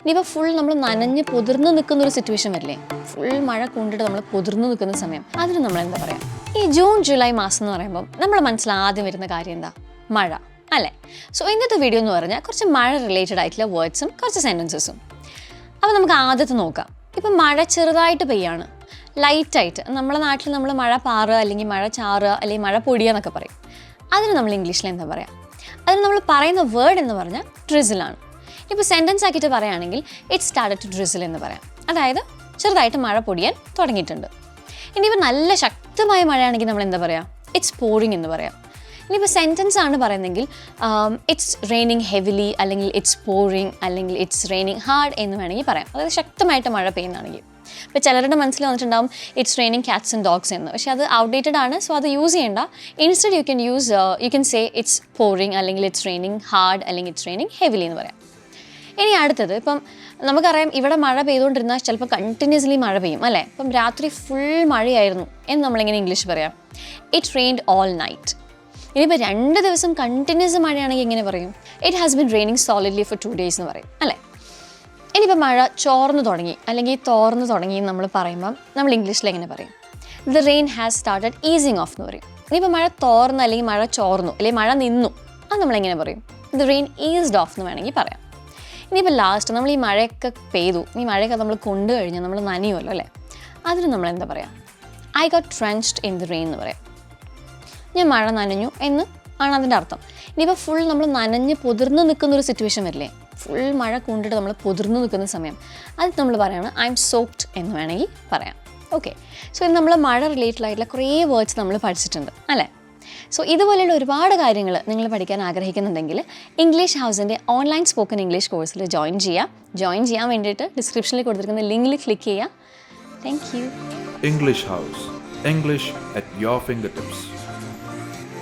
ഇനിയിപ്പോൾ ഫുൾ നമ്മൾ നനഞ്ഞ് പൊതിർന്ന് നിൽക്കുന്ന ഒരു സിറ്റുവേഷൻ വരില്ലേ, ഫുൾ മഴ കൊണ്ടിട്ട് നമ്മൾ പൊതിർന്ന് നിൽക്കുന്ന സമയം, അതിന് നമ്മൾ എന്താ പറയുക? ഈ ജൂൺ ജൂലൈ മാസം എന്ന് പറയുമ്പോൾ നമ്മുടെ മനസ്സിൽ ആദ്യം വരുന്ന കാര്യം എന്താ? മഴ അല്ലേ? സോ ഇന്നത്തെ വീഡിയോ എന്ന് പറഞ്ഞാൽ കുറച്ച് മഴ റിലേറ്റഡ് ആയിട്ടുള്ള വേർഡ്സും കുറച്ച് സെൻറ്റൻസസും. അപ്പോൾ നമുക്ക് ആദ്യത്തെ നോക്കാം. ഇപ്പം മഴ ചെറുതായിട്ട് പെയ്യാണ്, ലൈറ്റായിട്ട്. നമ്മുടെ നാട്ടിൽ നമ്മൾ മഴ പാറുക അല്ലെങ്കിൽ മഴ ചാറുക അല്ലെങ്കിൽ മഴ പൊടിയുക എന്നൊക്കെ പറയും. അതിന് നമ്മൾ ഇംഗ്ലീഷിൽ എന്താ പറയുക? അതിന് നമ്മൾ പറയുന്ന വേർഡ് എന്ന് പറഞ്ഞാൽ ഡ്രിസിലാണ്. ഇപ്പോൾ സെൻറ്റൻസ് ആക്കിയിട്ട് പറയുകയാണെങ്കിൽ ഇറ്റ് സ്റ്റാർട്ടഡ് ടു ഡ്രിസിൽ എന്ന് പറയാം. അതായത് ചെറുതായിട്ട് മഴ പൊടിയാൻ തുടങ്ങിയിട്ടുണ്ട്. ഇനിയിപ്പോൾ നല്ല ശക്തമായ മഴയാണെങ്കിൽ നമ്മൾ എന്താ പറയുക? ഇറ്റ്സ് പോറിങ് എന്ന് പറയാം. ഇനിയിപ്പോൾ സെൻറ്റൻസ് ആണ് പറയുന്നതെങ്കിൽ ഇറ്റ്സ് റെയിനിങ് ഹെവിലി അല്ലെങ്കിൽ ഇറ്റ്സ് പോറിങ് അല്ലെങ്കിൽ ഇറ്റ്സ് റെയിനിങ് ഹാർഡ് എന്ന് വേണമെങ്കിൽ പറയാം. അതായത് ശക്തമായിട്ട് മഴ പെയ്യുന്നതാണെങ്കിൽ. ഇപ്പോൾ ചിലരുടെ മനസ്സിൽ വന്നിട്ടുണ്ടാവും it's raining cats and dogs എന്ന്. പക്ഷേ അത് ഔട്ട്ഡേറ്റഡ് ആണ്, സോ അത് യൂസ് ചെയ്യേണ്ട. Instead you can say it's pouring അല്ലെങ്കിൽ ഇറ്റ്സ് റെയിനിങ് ഹാർഡ് അല്ലെങ്കിൽ ഇറ്റ്സ് റെയിനിങ് ഹെവിലി എന്ന് പറയാം. ഇനി അടുത്തത്, ഇപ്പം നമുക്കറിയാം ഇവിടെ മഴ പെയ്തുകൊണ്ടിരുന്നാൽ ചിലപ്പോൾ കണ്ടിന്യൂസ്ലി മഴ പെയ്യും അല്ലേ? ഇപ്പം രാത്രി ഫുൾ മഴയായിരുന്നു എന്ന് നമ്മളിങ്ങനെ ഇംഗ്ലീഷ് പറയാം, ഇറ്റ് റെയിൻഡ് ഓൾ നൈറ്റ്. ഇനിയിപ്പോൾ 2 ദിവസം കണ്ടിന്യൂസ് മഴയാണെങ്കിൽ എങ്ങനെ പറയും? It has been raining solidly for 2 days എന്ന് പറയും അല്ലേ? ഇനിയിപ്പോൾ മഴ ചോർന്നു തുടങ്ങി അല്ലെങ്കിൽ തോർന്നു തുടങ്ങി എന്ന് നമ്മൾ പറയുമ്പം നമ്മൾ ഇംഗ്ലീഷിൽ എങ്ങനെ പറയും? The rain has started easing of എന്ന് പറയും. ഇനിയിപ്പോൾ മഴ തോർന്നു അല്ലെങ്കിൽ മഴ ചോർന്നു അല്ലെങ്കിൽ മഴ നിന്നു, അത് നമ്മളെങ്ങനെ പറയും? ദ റെയിൻ ഈസ്ഡ് ഓഫ് എന്ന് വേണമെങ്കിൽ പറയാം. ഇനിയിപ്പോൾ ലാസ്റ്റ് നമ്മൾ ഈ മഴയൊക്കെ പെയ്തു, ഈ മഴയൊക്കെ നമ്മൾ കൊണ്ടു കഴിഞ്ഞാൽ നമ്മൾ നനയുമല്ലോ അല്ലേ? അതിന് നമ്മൾ എന്താ പറയുക? I got drenched in the rain എന്ന് പറയാം. ഞാൻ മഴ നനഞ്ഞു എന്ന് ആണ് അതിൻ്റെ അർത്ഥം. ഇനിയിപ്പോൾ ഫുൾ നമ്മൾ നനഞ്ഞ് പൊതിർന്ന് നിൽക്കുന്ന ഒരു സിറ്റുവേഷൻ വരില്ലേ, ഫുൾ മഴ കൊണ്ടിട്ട് നമ്മൾ പൊതിർന്ന് നിൽക്കുന്ന സമയം, അത് നമ്മൾ പറയുകയാണ് ഐ എം സോക്ഡ് എന്ന് വേണമെങ്കിൽ പറയാം. ഓക്കെ, സോ ഇത് നമ്മൾ മഴ റിലേറ്റഡ് ആയിട്ടുള്ള കുറേ വേർഡ്സ് നമ്മൾ പഠിച്ചിട്ടുണ്ട് അല്ലേ? സോ ഇതുപോലെയുള്ള ഒരുപാട് കാര്യങ്ങൾ നിങ്ങൾ പഠിക്കാൻ ആഗ്രഹിക്കുന്നുണ്ടെങ്കിൽ ഇംഗ്ലീഷ് ഹൗസിൻ്റെ ഓൺലൈൻ സ്പോക്കൺ ഇംഗ്ലീഷ് കോഴ്സിൽ ജോയിൻ ചെയ്യാൻ വേണ്ടിയിട്ട് ഡിസ്ക്രിപ്ഷനിൽ കൊടുത്തിരിക്കുന്ന ലിങ്കിൽ ക്ലിക്ക് ചെയ്യുക. Thank you. English House. English at your fingertips.